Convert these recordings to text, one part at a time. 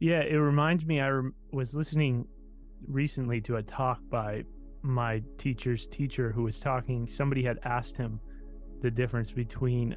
Yeah, it reminds me, was listening recently to a talk by my teacher's teacher who was talking. Somebody had asked him the difference between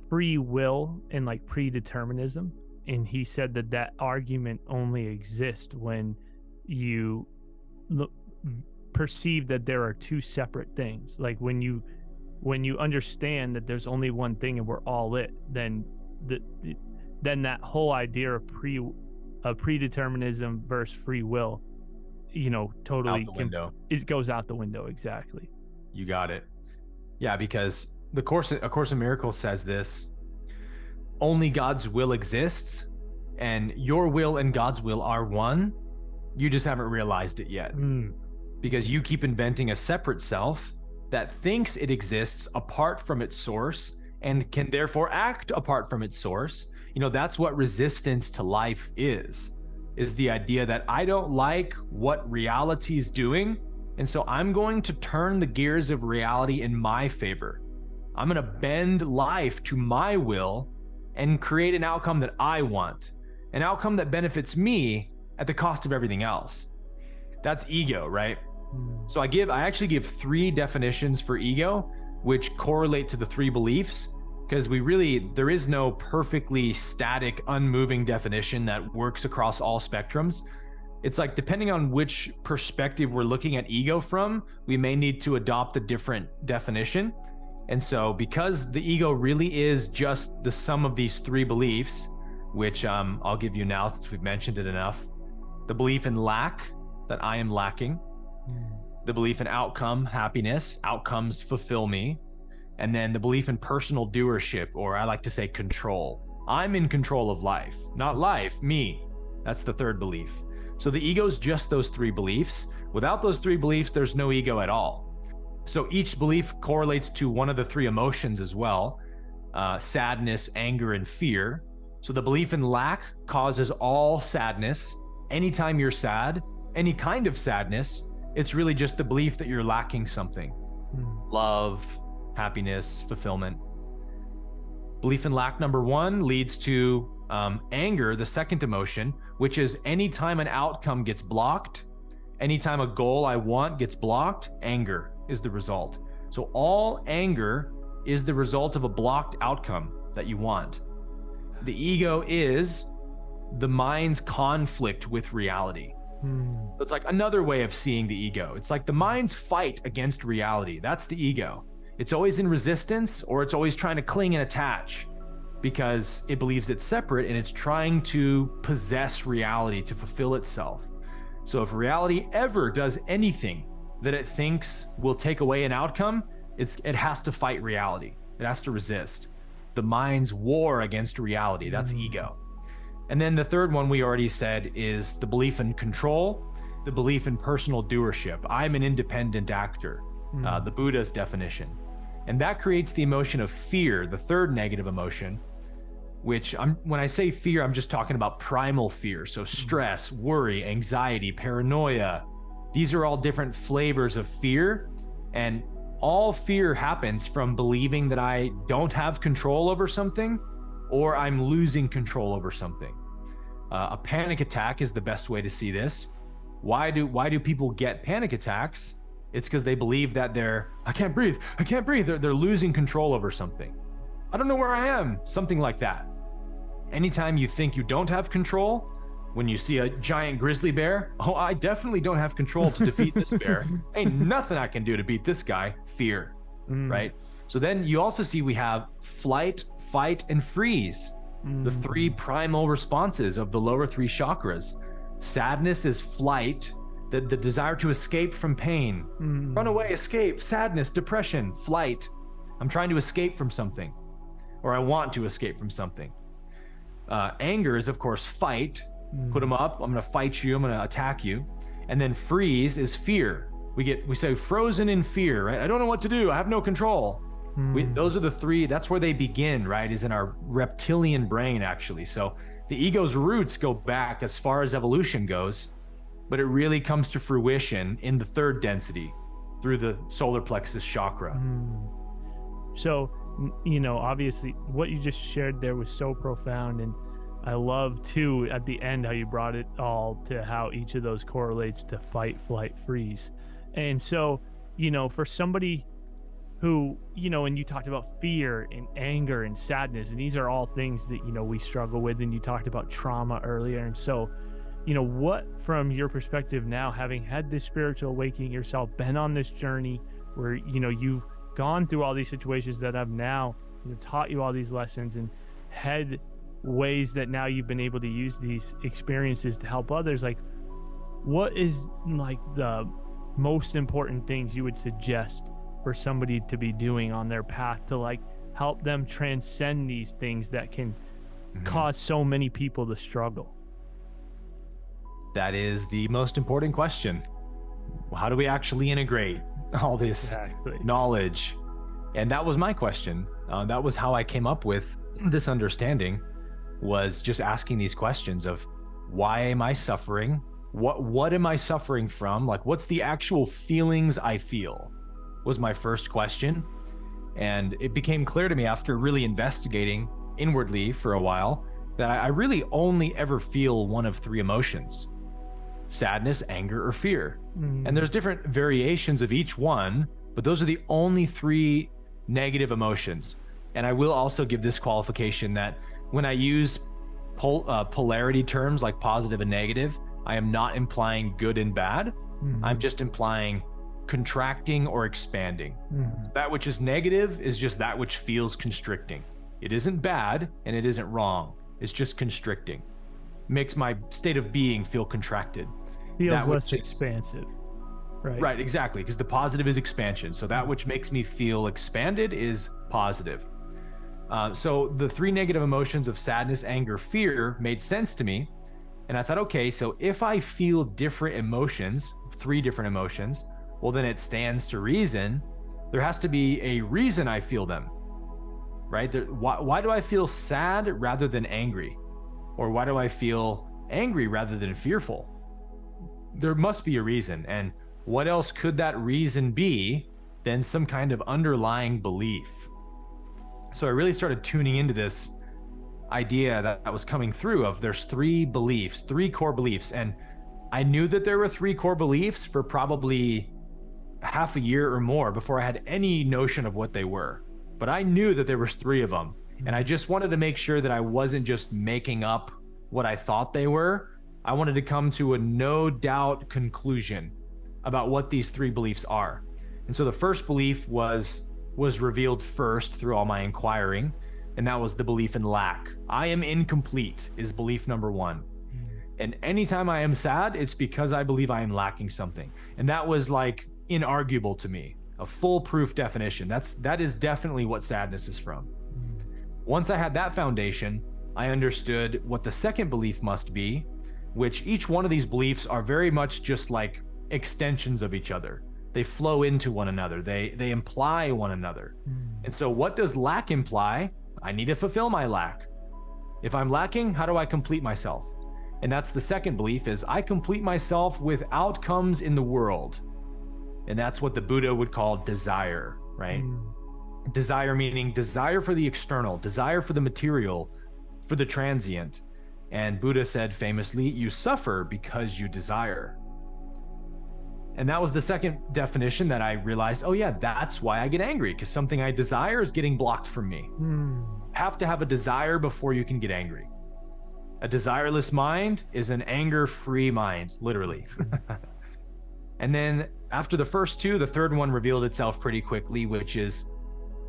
free will and like predeterminism. And he said that that argument only exists when you perceive that there are two separate things. Like when you understand that there's only one thing and we're all it, then that whole idea of predeterminism versus free will, totally Out the window. It goes out the window. Exactly. You got it. Yeah, because A Course in Miracles says this: only God's will exists, and your will and God's will are one. You just haven't realized it yet. Because you keep inventing a separate self that thinks it exists apart from its source and can therefore act apart from its source. That's what resistance to life is the idea that I don't like what reality is doing, and so I'm going to turn the gears of reality in my favor. I'm going to bend life to my will and create an outcome that I want, an outcome that benefits me at the cost of everything else. That's ego, right? So I actually give 3 definitions for ego, which correlate to the 3 beliefs, because there is no perfectly static, unmoving definition that works across all spectrums. It's like, depending on which perspective we're looking at ego from, we may need to adopt a different definition. And so because the ego really is just the sum of these 3 beliefs, which I'll give you now since we've mentioned it enough: the belief in lack, that I am lacking; the belief in outcome, happiness, outcomes fulfill me; and then the belief in personal doership, or I like to say control. I'm in control of life, not life, me. That's the 3rd belief. So the ego's just those 3 beliefs. Without those 3 beliefs, there's no ego at all. So each belief correlates to one of the 3 emotions as well: sadness, anger, and fear. So the belief in lack causes all sadness. Anytime you're sad, any kind of sadness, it's really just the belief that you're lacking something. Love, happiness, fulfillment. Belief in lack number 1 leads to anger, the 2nd emotion, which is anytime an outcome gets blocked, anytime a goal I want gets blocked, anger is the result. So all anger is the result of a blocked outcome that you want. The ego is the mind's conflict with reality. It's like another way of seeing the ego. It's like the mind's fight against reality. That's the ego. It's always in resistance, or it's always trying to cling and attach because it believes it's separate and it's trying to possess reality to fulfill itself. So if reality ever does anything that it thinks will take away an outcome, it has to fight reality. It has to resist. The mind's war against reality, that's ego. And then the 3rd one we already said is the belief in control, the belief in personal doership. I'm an independent actor, the Buddha's definition. And that creates the emotion of fear, the 3rd negative emotion, which when I say fear, I'm just talking about primal fear. So stress, worry, anxiety, paranoia. These are all different flavors of fear. And all fear happens from believing that I don't have control over something, or I'm losing control over something. A panic attack is the best way to see this. Why do people get panic attacks? It's because they believe that I can't breathe. They're losing control over something. I don't know where I am. Something like that. Anytime you think you don't have control, when you see a giant grizzly bear, oh, I definitely don't have control to defeat this bear. Ain't nothing I can do to beat this guy. Fear, right? So then you also see we have flight, fight, and freeze. The 3 primal responses of the lower 3 chakras. Sadness is flight, the desire to escape from pain. Run away, escape, sadness, depression, flight. I'm trying to escape from something, or I want to escape from something. Anger is, of course, fight. Put them up. I'm going to fight you. I'm going to attack you. And then freeze is fear. We say frozen in fear, right? I don't know what to do. I have no control. Those are the 3. That's where they begin, right? Is in our reptilian brain, actually. So the ego's roots go back as far as evolution goes, but it really comes to fruition in the 3rd density through the solar plexus chakra. So, obviously what you just shared there was so profound. And I love too at the end how you brought it all to how each of those correlates to fight, flight, freeze. And so, for somebody who, and you talked about fear and anger and sadness, and these are all things that, we struggle with. And you talked about trauma earlier. And so, what from your perspective now, having had this spiritual awakening yourself, been on this journey where, you've gone through all these situations that have now taught you all these lessons and had ways that now you've been able to use these experiences to help others, like what is like the most important things you would suggest for somebody to be doing on their path to like help them transcend these things that can cause so many people to struggle? That is the most important question. How do we actually integrate all this knowledge? And that was my question. That was how I came up with this understanding, was just asking these questions of why am I suffering? What am I suffering from? Like, what's the actual feelings I feel was my first question. And it became clear to me after really investigating inwardly for a while that I really only ever feel one of three emotions: sadness, anger, or fear. And there's different variations of each one, but those are the only three negative emotions. And I will also give this qualification that when I use polarity terms like positive and negative, I am not implying good and bad. I'm just implying contracting or expanding. That which is negative is just that which feels constricting. It isn't bad and it isn't wrong. It's just constricting. Makes my state of being feel contracted. Feels less expansive. Right, exactly, because the positive is expansion. So that which makes me feel expanded is positive. So the three negative emotions of sadness, anger, fear made sense to me. And I thought, okay, so if I feel different emotions, three different emotions, well, then it stands to reason there has to be a reason I feel them, right? Why do I feel sad rather than angry? Or why do I feel angry rather than fearful? There must be a reason. And what else could that reason be than some kind of underlying belief? So I really started tuning into this idea that was coming through of there's three beliefs, three core beliefs. And I knew that there were three core beliefs for probably half a year or more before I had any notion of what they were. But I knew that there was three of them. And I just wanted to make sure that I wasn't just making up what I thought they were. I wanted to come to a no doubt conclusion about what these three beliefs are. And so the first belief was revealed first through all my inquiring, and that was the belief in lack. I am incomplete is belief number one. And anytime I am sad, it's because I believe I am lacking something. And that was like inarguable to me, a foolproof definition. That is definitely what sadness is from. Once I had that foundation, I understood what the second belief must be, which each one of these beliefs are very much just like extensions of each other. They flow into one another. They imply one another. And so what does lack imply? I need to fulfill my lack. If I'm lacking, how do I complete myself? And that's the second belief, is I complete myself with outcomes in the world. And that's what the Buddha would call desire, right? Desire meaning desire for the external, desire for the material, for the transient. And Buddha said famously, you suffer because you desire. And that was the second definition that I realized, oh yeah, that's why I get angry, because something I desire is getting blocked from me. Have to have a desire before you can get angry. A desireless mind is an anger-free mind, literally. And then after the first two, the third one revealed itself pretty quickly, which is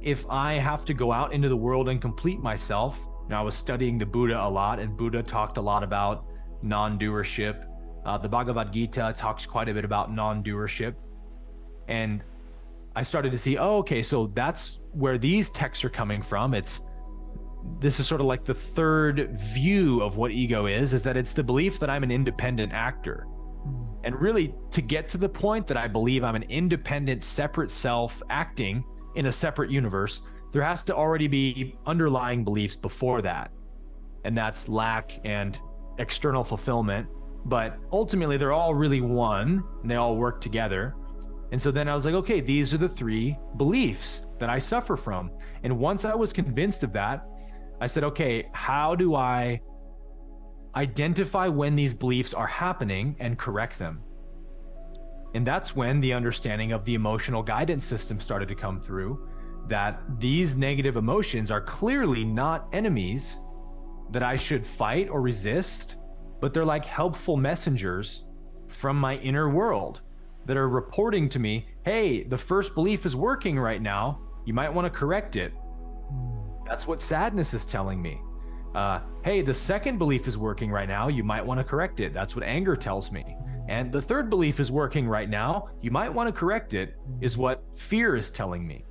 if I have to go out into the world and complete myself. Now, I was studying the Buddha a lot, and Buddha talked a lot about non-doership. The Bhagavad Gita talks quite a bit about non-doership. And I started to see, oh, okay, so that's where these texts are coming from. This is sort of like the third view of what ego is that it's the belief that I'm an independent actor. And really, to get to the point that I believe I'm an independent, separate self acting in a separate universe, there has to already be underlying beliefs before that. And that's lack and external fulfillment. But ultimately, they're all really one, and they all work together. And so then I was like, okay, these are the three beliefs that I suffer from. And once I was convinced of that, I said, okay, how do I identify when these beliefs are happening and correct them. And that's when the understanding of the emotional guidance system started to come through, that these negative emotions are clearly not enemies that I should fight or resist, but they're like helpful messengers from my inner world that are reporting to me, hey, the first belief is working right now. You might want to correct it. That's what sadness is telling me. Hey, the second belief is working right now. You might want to correct it. That's what anger tells me. And the third belief is working right now. You might want to correct it, is what fear is telling me.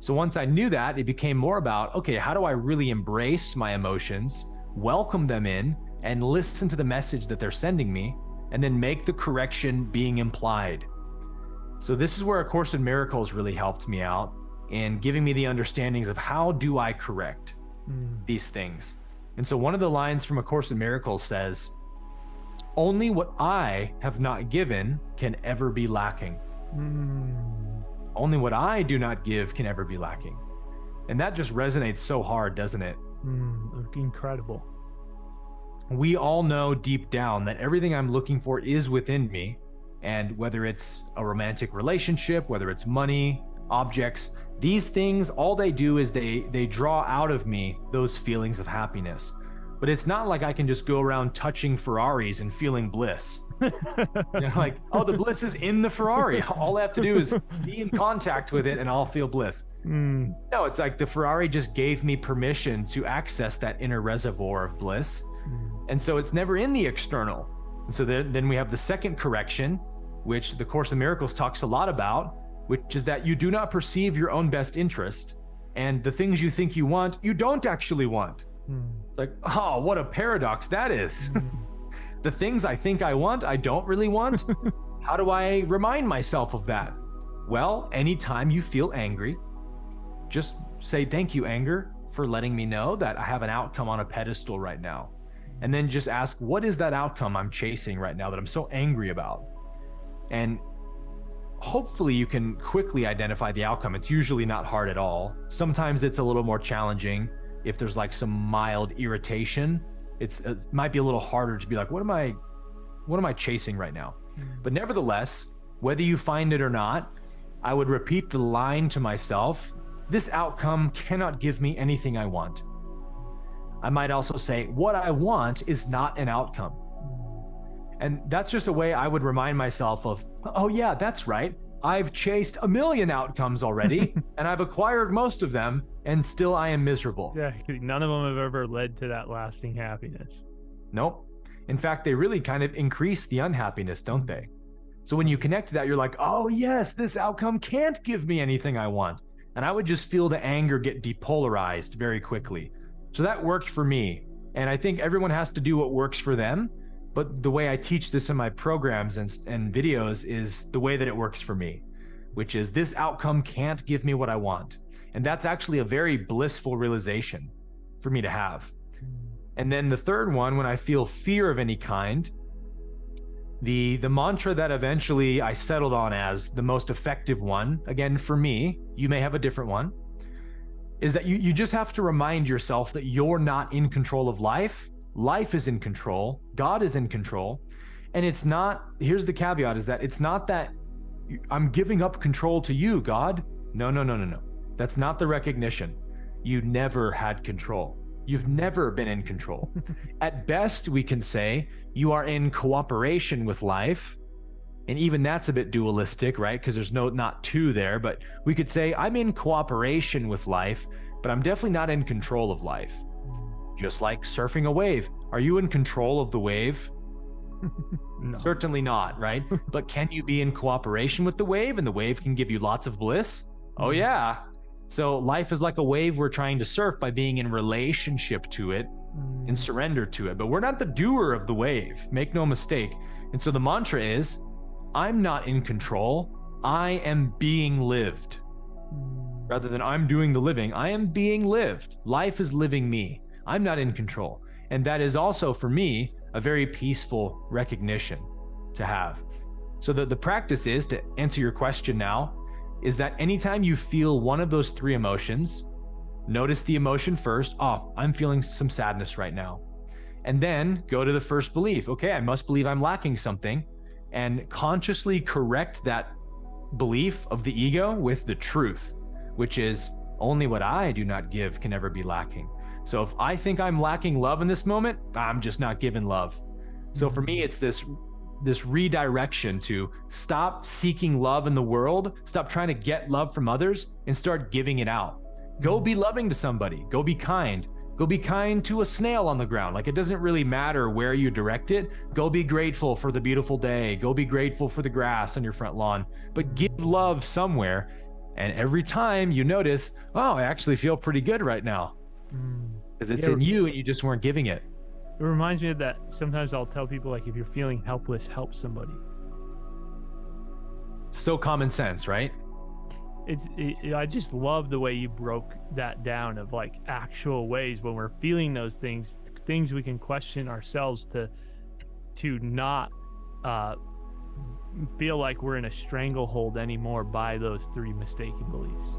So once I knew that, it became more about, okay, how do I really embrace my emotions, welcome them in, and listen to the message that they're sending me, and then make the correction being implied. So this is where A Course in Miracles really helped me out in giving me the understandings of how do I correct these things. And so one of the lines from A Course in Miracles says, only what I have not given can ever be lacking. Only what I do not give can ever be lacking. And that just resonates so hard, doesn't it? Incredible. We all know deep down that everything I'm looking for is within me. And whether it's a romantic relationship, whether it's money, objects, these things, all they do is they draw out of me those feelings of happiness. But it's not like I can just go around touching Ferraris and feeling bliss. Like, oh, the bliss is in the Ferrari. All I have to do is be in contact with it and I'll feel bliss. No, it's like the Ferrari just gave me permission to access that inner reservoir of bliss. And so it's never in the external. And so then we have the second correction, which the Course in Miracles talks a lot about, which is that you do not perceive your own best interest. And the things you think you want, you don't actually want. It's like, oh, what a paradox that is. The things I think I want, I don't really want. How do I remind myself of that? Well, anytime you feel angry, just say, thank you, anger, for letting me know that I have an outcome on a pedestal right now. And then just ask, what is that outcome I'm chasing right now that I'm so angry about? And hopefully you can quickly identify the outcome. It's usually not hard at all. Sometimes it's a little more challenging. If there's like some mild irritation, it might be a little harder to be like, what am I chasing right now? But nevertheless, whether you find it or not, I would repeat the line to myself, this outcome cannot give me anything I want. I might also say, what I want is not an outcome. And that's just a way I would remind myself of, oh yeah, that's right. I've chased 1 million outcomes already, and I've acquired most of them, and still I am miserable. Exactly. None of them have ever led to that lasting happiness. Nope. In fact, they really kind of increase the unhappiness, don't they? So when you connect to that, you're like, oh yes, this outcome can't give me anything I want. And I would just feel the anger get depolarized very quickly. So that worked for me. And I think everyone has to do what works for them. But the way I teach this in my programs and videos is the way that it works for me, which is this outcome can't give me what I want. And that's actually a very blissful realization for me to have. And then the third one, when I feel fear of any kind, the mantra that eventually I settled on as the most effective one, again, for me, you may have a different one, is that you just have to remind yourself that you're not in control of life. Life is in control. God is in control. And it's not, here's the caveat, is that it's not that I'm giving up control to you, God. No. That's not the recognition. You never had control. You've never been in control. At best, we can say you are in cooperation with life. And even that's a bit dualistic, right? Because there's not two there, but we could say I'm in cooperation with life, but I'm definitely not in control of life. Just like surfing a wave. Are you in control of the wave? No. Certainly not, right? But can you be in cooperation with the wave and the wave can give you lots of bliss? Oh yeah. So life is like a wave we're trying to surf by being in relationship to it and surrender to it. But we're not the doer of the wave, make no mistake. And so the mantra is, I'm not in control, I am being lived. Rather than I'm doing the living, I am being lived. Life is living me. I'm not in control. And that is also, for me, a very peaceful recognition to have. So the practice is, to answer your question now, is that anytime you feel one of those three emotions, notice the emotion first. Oh, I'm feeling some sadness right now. And then go to the first belief. Okay, I must believe I'm lacking something, and consciously correct that belief of the ego with the truth, which is only what I do not give can ever be lacking. So if I think I'm lacking love in this moment, I'm just not given love. So for me, it's this redirection to stop seeking love in the world, stop trying to get love from others, and start giving it out. Go be loving to somebody. Go be kind. Go be kind to a snail on the ground. Like, it doesn't really matter where you direct it. Go be grateful for the beautiful day. Go be grateful for the grass on your front lawn. But give love somewhere. And every time you notice, oh, I actually feel pretty good right now. Because it's in you and you just weren't giving it. It reminds me of that. Sometimes I'll tell people, like, if you're feeling helpless, help somebody. So common sense, right? I just love the way you broke that down of, like, actual ways when we're feeling those things we can question ourselves to not feel like we're in a stranglehold anymore by those three mistaken beliefs.